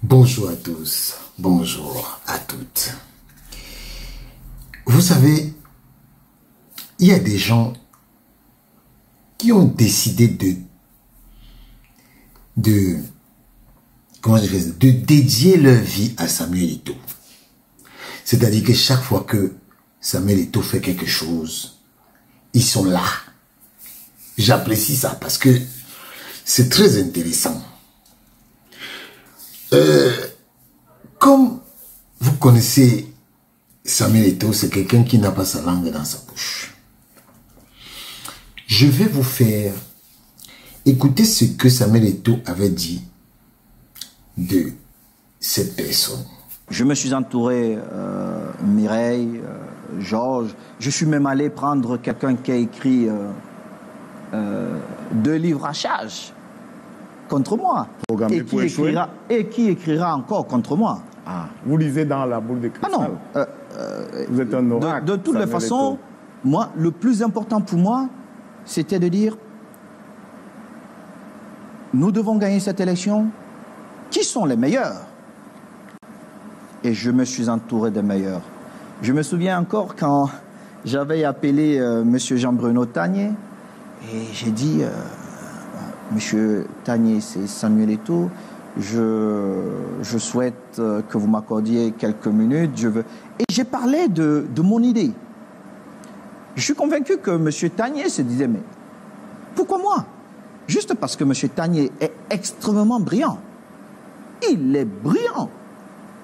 Bonjour à tous, bonjour à toutes. Vous savez, il y a des gens qui ont décidé de dédier leur vie à Samuel Eto'o. C'est-à-dire que chaque fois que Samuel Eto'o fait quelque chose, ils sont là. J'apprécie ça parce que c'est très intéressant. Comme vous connaissez Samuel Eto'o, c'est quelqu'un qui n'a pas sa langue dans sa bouche. Je vais vous faire écouter ce que Samuel Eto'o avait dit de cette personne. Je me suis entouré, Mireille, Georges. Je suis même allé prendre quelqu'un qui a écrit 2 livres à charge contre moi. Et qui écrira encore contre moi. Ah, vous lisez dans la boule de cristal. Ah non. Vous êtes un oracle. De toutes les façons, moi, le plus important pour moi, c'était de dire, nous devons gagner cette élection. Qui sont les meilleurs? Et je me suis entouré des meilleurs. Je me souviens encore quand j'avais appelé M. Jean-Bruno Tanier et j'ai dit, M. Tanier, c'est Samuel Eto'o, je souhaite que vous m'accordiez quelques minutes. Et j'ai parlé de mon idée. Je suis convaincu que M. Tanier se disait, mais pourquoi moi? Juste parce que M. Tanier est extrêmement brillant. Il est brillant.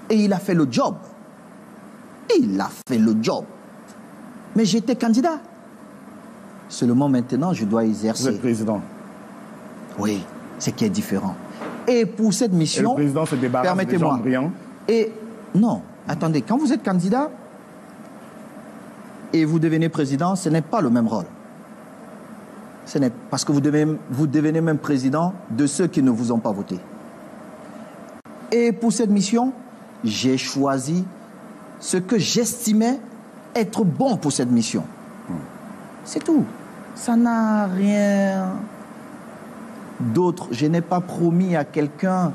Et il a fait le job. Il a fait le job. Mais j'étais candidat. Seulement maintenant, je dois exercer. Vous êtes président. Oui, c'est qui est différent. Et pour cette mission, et le président se débarrasse des gens brillants. Et non, attendez, quand vous êtes candidat et vous devenez président, ce n'est pas le même rôle. Parce que vous devenez même président de ceux qui ne vous ont pas voté. Et pour cette mission, j'ai choisi ce que j'estimais être bon pour cette mission. C'est tout. Ça n'a rien d'autre. Je n'ai pas promis à quelqu'un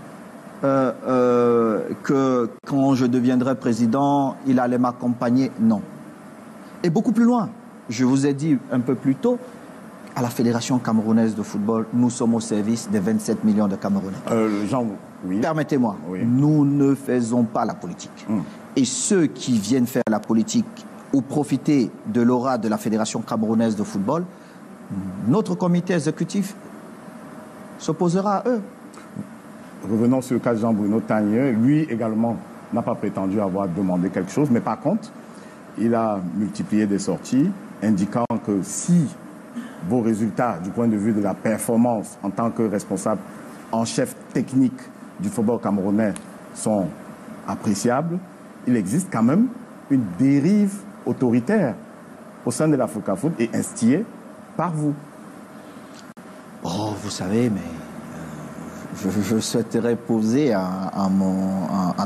que quand je deviendrai président, il allait m'accompagner. Non. Et beaucoup plus loin, je vous ai dit un peu plus tôt, à la Fédération camerounaise de football, nous sommes au service des 27 millions de Camerounais. Oui. Permettez-moi, oui. Nous ne faisons pas la politique. Et ceux qui viennent faire la politique ou profiter de l'aura de la Fédération camerounaise de football, notre comité exécutif s'opposera à eux. Revenons sur le cas de Jean-Bruno Tanier. Lui également n'a pas prétendu avoir demandé quelque chose, mais par contre, il a multiplié des sorties indiquant que si vos résultats du point de vue de la performance en tant que responsable en chef technique du football camerounais sont appréciables, il existe quand même une dérive autoritaire au sein de la FECAFOOT et instillée par vous. Oh, vous savez, mais je souhaiterais poser à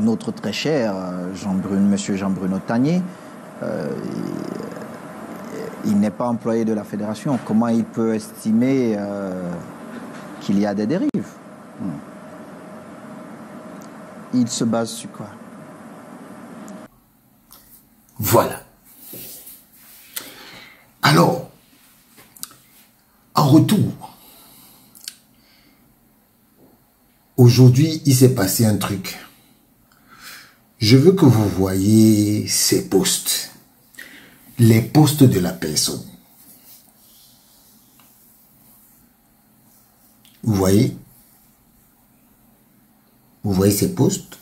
notre très cher M. Jean-Bruno Tanier. Il n'est pas employé de la fédération. Comment il peut estimer qu'il y a des dérives? Il se base sur quoi? Voilà. Alors, en retour, aujourd'hui, il s'est passé un truc. Je veux que vous voyez ces posts. Les posts de la personne. Vous voyez? Vous voyez ces posts?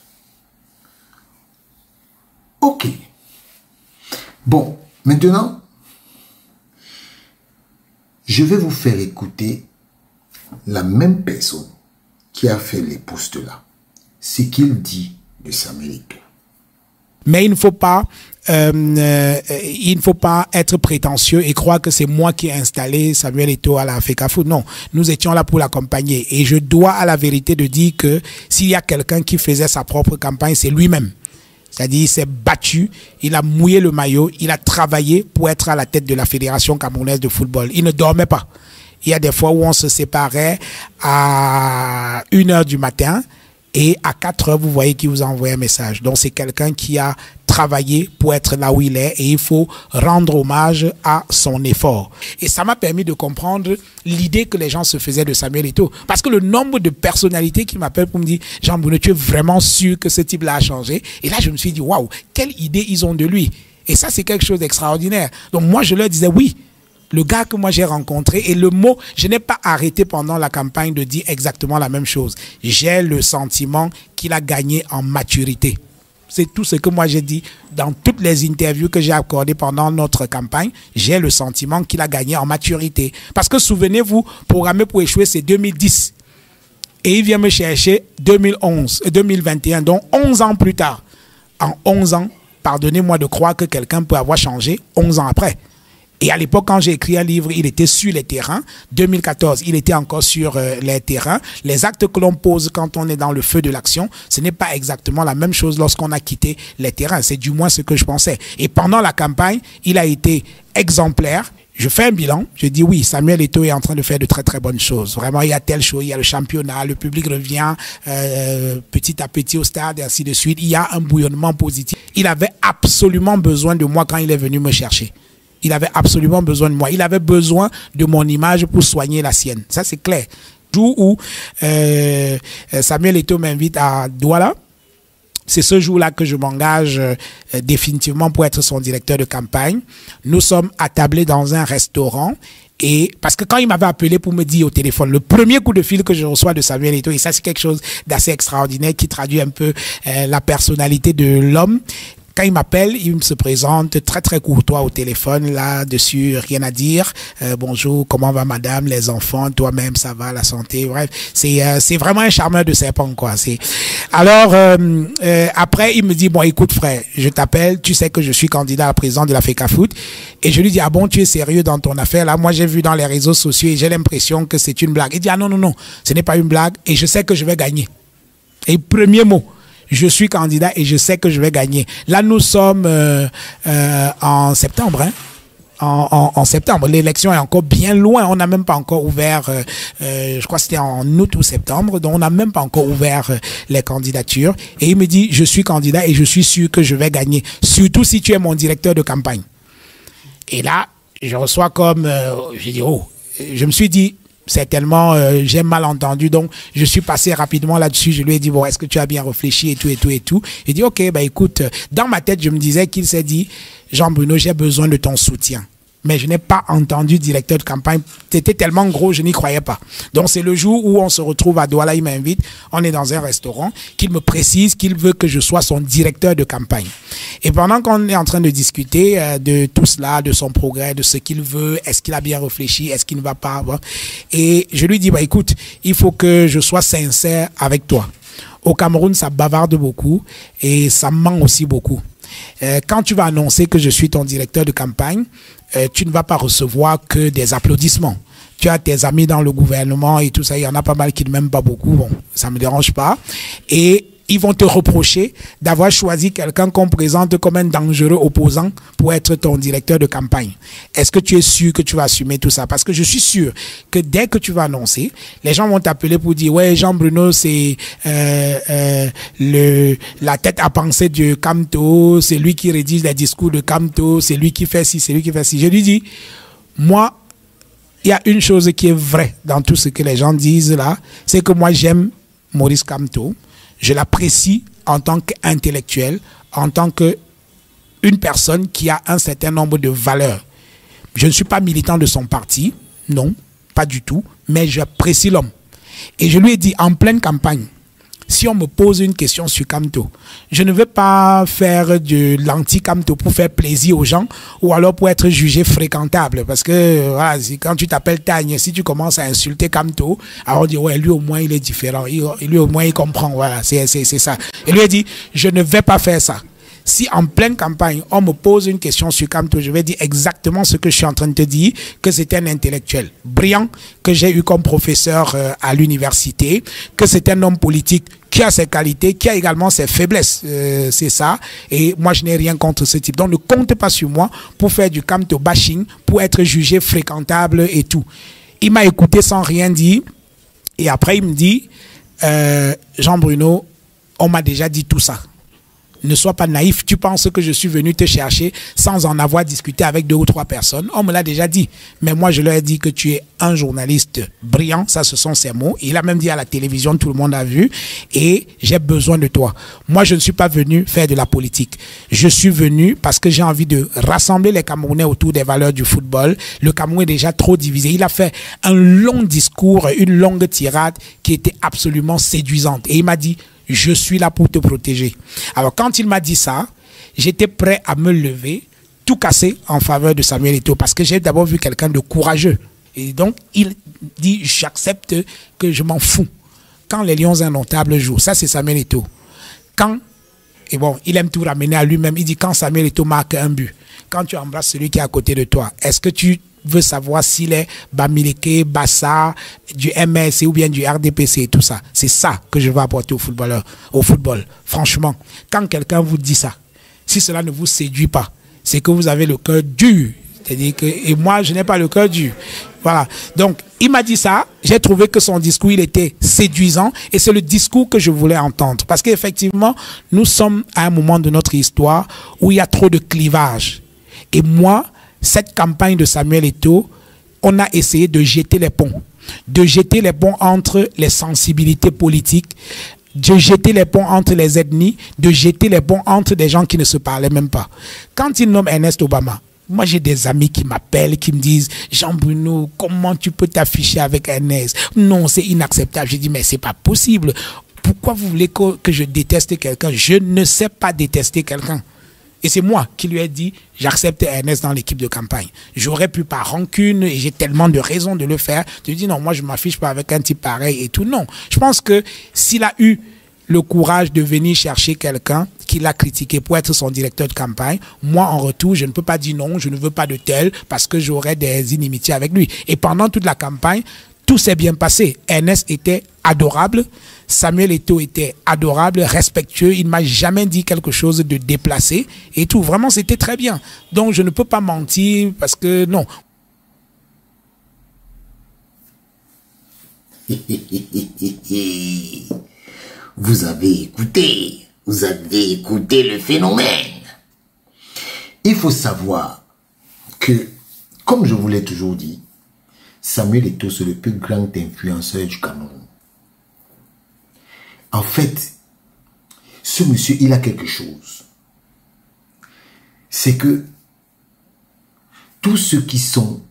Ok. Bon, maintenant, je vais vous faire écouter la même personne qui a fait les posts là. Ce qu'il dit de Samuel Eto'o. Mais il ne faut pas être prétentieux et croire que c'est moi qui ai installé Samuel Eto'o à la FECAFOOT. Non, nous étions là pour l'accompagner. Et je dois à la vérité de dire que s'il y a quelqu'un qui faisait sa propre campagne, c'est lui-même. C'est-à-dire, il s'est battu, il a mouillé le maillot, il a travaillé pour être à la tête de la Fédération camerounaise de football. Il ne dormait pas. Il y a des fois où on se séparait à 1h du matin et à 4h, vous voyez qu'il vous envoie un message. Donc, c'est quelqu'un qui a travaillé pour être là où il est et il faut rendre hommage à son effort. Et ça m'a permis de comprendre l'idée que les gens se faisaient de Samuel Eto'o. Parce que le nombre de personnalités qui m'appellent pour me dire « Jean-Bruno, tu es vraiment sûr que ce type-là a changé ?» Et là, je me suis dit « Waouh, quelle idée ils ont de lui !» Et ça, c'est quelque chose d'extraordinaire. Donc, moi, je leur disais « Oui, le gars que moi j'ai rencontré, et le mot, je n'ai pas arrêté pendant la campagne de dire exactement la même chose. J'ai le sentiment qu'il a gagné en maturité. » C'est tout ce que moi j'ai dit dans toutes les interviews que j'ai accordées pendant notre campagne. J'ai le sentiment qu'il a gagné en maturité. Parce que souvenez-vous, programmé pour échouer, c'est 2010. Et il vient me chercher 2021, donc 11 ans plus tard. En 11 ans, pardonnez-moi de croire que quelqu'un peut avoir changé 11 ans après. Et à l'époque, quand j'ai écrit un livre, il était sur les terrains. 2014, il était encore sur les terrains. Les actes que l'on pose quand on est dans le feu de l'action, ce n'est pas exactement la même chose lorsqu'on a quitté les terrains. C'est du moins ce que je pensais. Et pendant la campagne, il a été exemplaire. Je fais un bilan, je dis oui, Samuel Eto'o est en train de faire de très très bonnes choses. Vraiment, il y a telle chose, il y a le championnat, le public revient petit à petit au stade et ainsi de suite. Il y a un bouillonnement positif. Il avait absolument besoin de moi quand il est venu me chercher. Il avait absolument besoin de moi. Il avait besoin de mon image pour soigner la sienne. Ça, c'est clair. Le jour où Samuel Eto'o m'invite à Douala, c'est ce jour-là que je m'engage définitivement pour être son directeur de campagne. Nous sommes attablés dans un restaurant. Et parce que quand il m'avait appelé pour me dire au téléphone, le premier coup de fil que je reçois de Samuel Eto'o, et ça c'est quelque chose d'assez extraordinaire qui traduit un peu la personnalité de l'homme. Quand il m'appelle, il me se présente très très courtois au téléphone, là-dessus, rien à dire. Bonjour, comment va madame, les enfants, toi-même, ça va, la santé, bref. C'est vraiment un charmeur de serpent, quoi. Alors, après, il me dit, bon, écoute frère, je t'appelle, tu sais que je suis candidat à la présidence de la FECAFOOT. Et je lui dis, ah bon, tu es sérieux dans ton affaire, là? Moi, j'ai vu dans les réseaux sociaux et j'ai l'impression que c'est une blague. Il dit, ah non, non, non, ce n'est pas une blague et je sais que je vais gagner. Et premier mot. Je suis candidat et je sais que je vais gagner. Là, nous sommes en septembre. Hein? En septembre. L'élection est encore bien loin. On n'a même pas encore ouvert, je crois que c'était en août ou septembre, donc on n'a même pas encore ouvert les candidatures. Et il me dit, je suis candidat et je suis sûr que je vais gagner. Surtout si tu es mon directeur de campagne. Et là, je reçois comme, j'ai dit, oh, je me suis dit, certainement, j'ai mal entendu, donc je suis passé rapidement là-dessus. Je lui ai dit, bon, est-ce que tu as bien réfléchi et tout, et tout, et tout. Il dit, ok, bah écoute, dans ma tête, je me disais qu'il s'est dit, Jean-Bruno, j'ai besoin de ton soutien. Mais je n'ai pas entendu directeur de campagne. C'était tellement gros, je n'y croyais pas. Donc c'est le jour où on se retrouve à Douala, il m'invite, on est dans un restaurant, qu'il me précise qu'il veut que je sois son directeur de campagne. Et pendant qu'on est en train de discuter de tout cela, de son progrès, de ce qu'il veut, est-ce qu'il a bien réfléchi, est-ce qu'il ne va pas avoir. Et je lui dis, bah écoute, il faut que je sois sincère avec toi. Au Cameroun, ça bavarde beaucoup et ça ment aussi beaucoup. Quand tu vas annoncer que je suis ton directeur de campagne, tu ne vas pas recevoir que des applaudissements. Tu as tes amis dans le gouvernement et tout ça, il y en a pas mal qui ne m'aiment pas beaucoup, bon, ça me dérange pas. Et ils vont te reprocher d'avoir choisi quelqu'un qu'on présente comme un dangereux opposant pour être ton directeur de campagne. Est-ce que tu es sûr que tu vas assumer tout ça? Parce que je suis sûr que dès que tu vas annoncer, les gens vont t'appeler pour dire, ouais, Jean-Bruno, c'est la tête à penser de Camto, c'est lui qui rédige les discours de Camto, c'est lui qui fait ci, c'est lui qui fait ci. Je lui dis, moi, il y a une chose qui est vraie dans tout ce que les gens disent là, c'est que moi, j'aime Maurice Camto. Je l'apprécie en tant qu'intellectuel, en tant qu'une personne qui a un certain nombre de valeurs. Je ne suis pas militant de son parti, non, pas du tout, mais j'apprécie l'homme. Et je lui ai dit en pleine campagne, si on me pose une question sur Camto, je ne veux pas faire de l'anti-Camto pour faire plaisir aux gens ou alors pour être jugé fréquentable. Parce que voilà, quand tu t'appelles Tagne, si tu commences à insulter Camto, alors on dit ouais, lui au moins il est différent, lui au moins il comprend, voilà, c'est ça. Et lui a dit, je ne vais pas faire ça. Si en pleine campagne, on me pose une question sur Camto, je vais dire exactement ce que je suis en train de te dire, que c'est un intellectuel brillant, que j'ai eu comme professeur à l'université, que c'est un homme politique qui a ses qualités, qui a également ses faiblesses. C'est ça. Et moi, je n'ai rien contre ce type. Donc, ne compte pas sur moi pour faire du Camto bashing, pour être jugé fréquentable et tout. Il m'a écouté sans rien dire. Et après, il me dit, Jean-Bruno, on m'a déjà dit tout ça. Ne sois pas naïf, tu penses que je suis venu te chercher sans en avoir discuté avec 2 ou 3 personnes. On me l'a déjà dit. Mais moi, je leur ai dit que tu es un journaliste brillant. Ça, ce sont ses mots. Il a même dit à la télévision, tout le monde a vu. Et j'ai besoin de toi. Moi, je ne suis pas venu faire de la politique. Je suis venu parce que j'ai envie de rassembler les Camerounais autour des valeurs du football. Le Cameroun est déjà trop divisé. Il a fait un long discours, une longue tirade qui était absolument séduisante. Et il m'a dit, je suis là pour te protéger. Alors, quand il m'a dit ça, j'étais prêt à me lever, tout casser en faveur de Samuel Eto'o, parce que j'ai d'abord vu quelqu'un de courageux. Et donc, il dit, j'accepte que je m'en fous. Quand les Lions indomptables jouent, ça c'est Samuel Eto'o. Quand, et bon, il aime tout ramener à lui-même, il dit, quand Samuel Eto'o marque un but, quand tu embrasses celui qui est à côté de toi, est-ce que tu veux savoir s'il est Bamileke, Bassa, du MSC ou bien du RDPC et tout ça. C'est ça que je veux apporter aux footballeurs, au football. Franchement, quand quelqu'un vous dit ça, si cela ne vous séduit pas, c'est que vous avez le cœur dur. C'est-à-dire que, et moi, je n'ai pas le cœur dur. Voilà. Donc, il m'a dit ça. J'ai trouvé que son discours, il était séduisant et c'est le discours que je voulais entendre. Parce qu'effectivement, nous sommes à un moment de notre histoire où il y a trop de clivages. Et moi, cette campagne de Samuel Eto'o, on a essayé de jeter les ponts. De jeter les ponts entre les sensibilités politiques, de jeter les ponts entre les ethnies, de jeter les ponts entre des gens qui ne se parlaient même pas. Quand il nomme Ernest Obama, moi j'ai des amis qui m'appellent, qui me disent « Jean-Bruno, comment tu peux t'afficher avec Ernest? Non, c'est inacceptable. » Je dis « Mais c'est pas possible. Pourquoi vous voulez que je déteste quelqu'un? Je ne sais pas détester quelqu'un. » Et c'est moi qui lui ai dit, j'accepte Ernest dans l'équipe de campagne. J'aurais pu par rancune, et j'ai tellement de raisons de le faire. Je lui dis, non, moi je m'affiche pas avec un type pareil et tout. Non, je pense que s'il a eu le courage de venir chercher quelqu'un qui l'a critiqué pour être son directeur de campagne, moi en retour, je ne peux pas dire non, je ne veux pas de tel, parce que j'aurais des inimitiés avec lui. Et pendant toute la campagne, tout s'est bien passé. Ernest était adorable. Samuel Eto'o était adorable, respectueux. Il ne m'a jamais dit quelque chose de déplacé et tout. Vraiment, c'était très bien. Donc, je ne peux pas mentir parce que non. Vous avez écouté le phénomène. Il faut savoir que, comme je vous l'ai toujours dit, Samuel Eto'o, c'est le plus grand influenceur du Cameroun. En fait, ce monsieur, il a quelque chose. C'est que tous ceux qui sont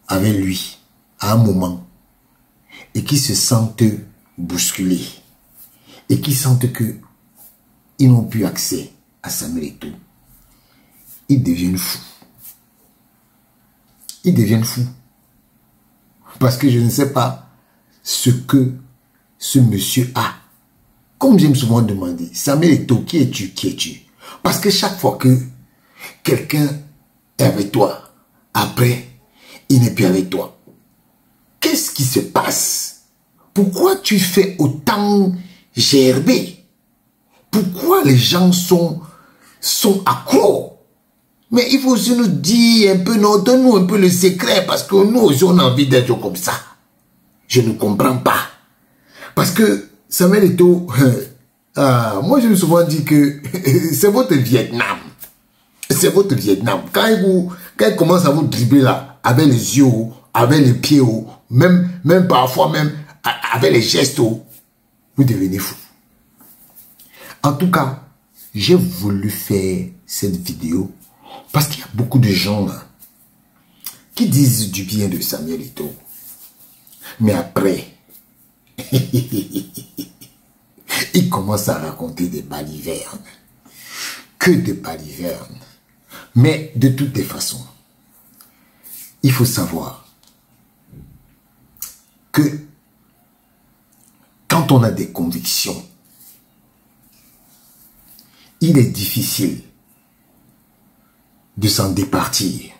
avec lui à un moment et qui se sentent bousculés et qui sentent que ils n'ont plus accès à Samuel Eto'o, ils deviennent fous. Ils deviennent fous. Parce que je ne sais pas ce que ce monsieur a. Comme j'aime souvent demander, Samuel Eto'o, qui es-tu, qui es-tu? Parce que chaque fois que quelqu'un est avec toi, après, il n'est plus avec toi. Qu'est-ce qui se passe? Pourquoi tu fais autant gerber? Pourquoi les gens sont accros? Mais il faut aussi nous dire un peu, donne-nous un peu le secret, parce que nous aussi on a envie d'être comme ça. Je ne comprends pas. Parce que Samuel Eto'o, moi je me suis souvent dit que c'est votre Vietnam. C'est votre Vietnam. Quand il commence à vous dribbler là, avec les yeux, avec les pieds, même parfois même avec les gestes, vous devenez fou. En tout cas, j'ai voulu faire cette vidéo parce qu'il y a beaucoup de gens là qui disent du bien de Samuel Eto'o. Mais après, il commence à raconter des balivernes. Que des balivernes. Mais de toutes les façons, il faut savoir que quand on a des convictions, il est difficile de s'en départir.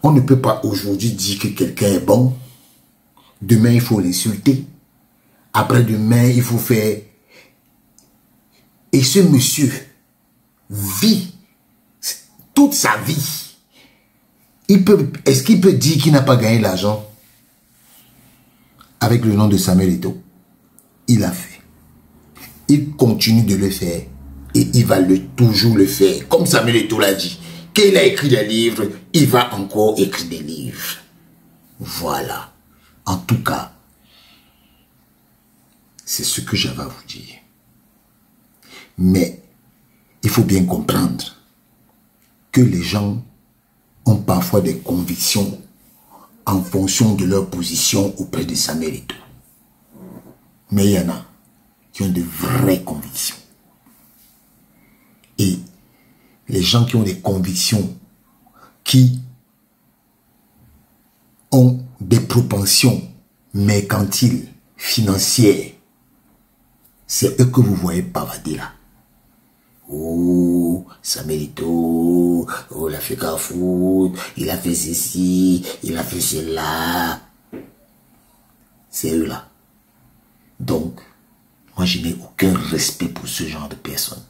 On ne peut pas aujourd'hui dire que quelqu'un est bon. Demain, il faut l'insulter. Après-demain, il faut faire... Et ce monsieur vit toute sa vie. est-ce qu'il peut dire qu'il n'a pas gagné l'argent avec le nom de Samuel Eto'o? Il a fait. Il continue de le faire. Et il va toujours le faire. Comme Samuel Eto'o l'a dit. Qu'il a écrit des livres, il va encore écrire des livres. Voilà. En tout cas, c'est ce que j'avais à vous dire. Mais il faut bien comprendre que les gens ont parfois des convictions en fonction de leur position auprès de Samuel Eto'o. Mais il y en a qui ont de vraies convictions. Et les gens qui ont des convictions, qui ont des propensions mercantiles, financières, c'est eux que vous voyez pavader là. Oh, Samuel Eto'o, oh, il a fait Carrefour, il a fait ceci, il a fait cela. C'est eux là. Donc, moi je n'ai aucun respect pour ce genre de personnes.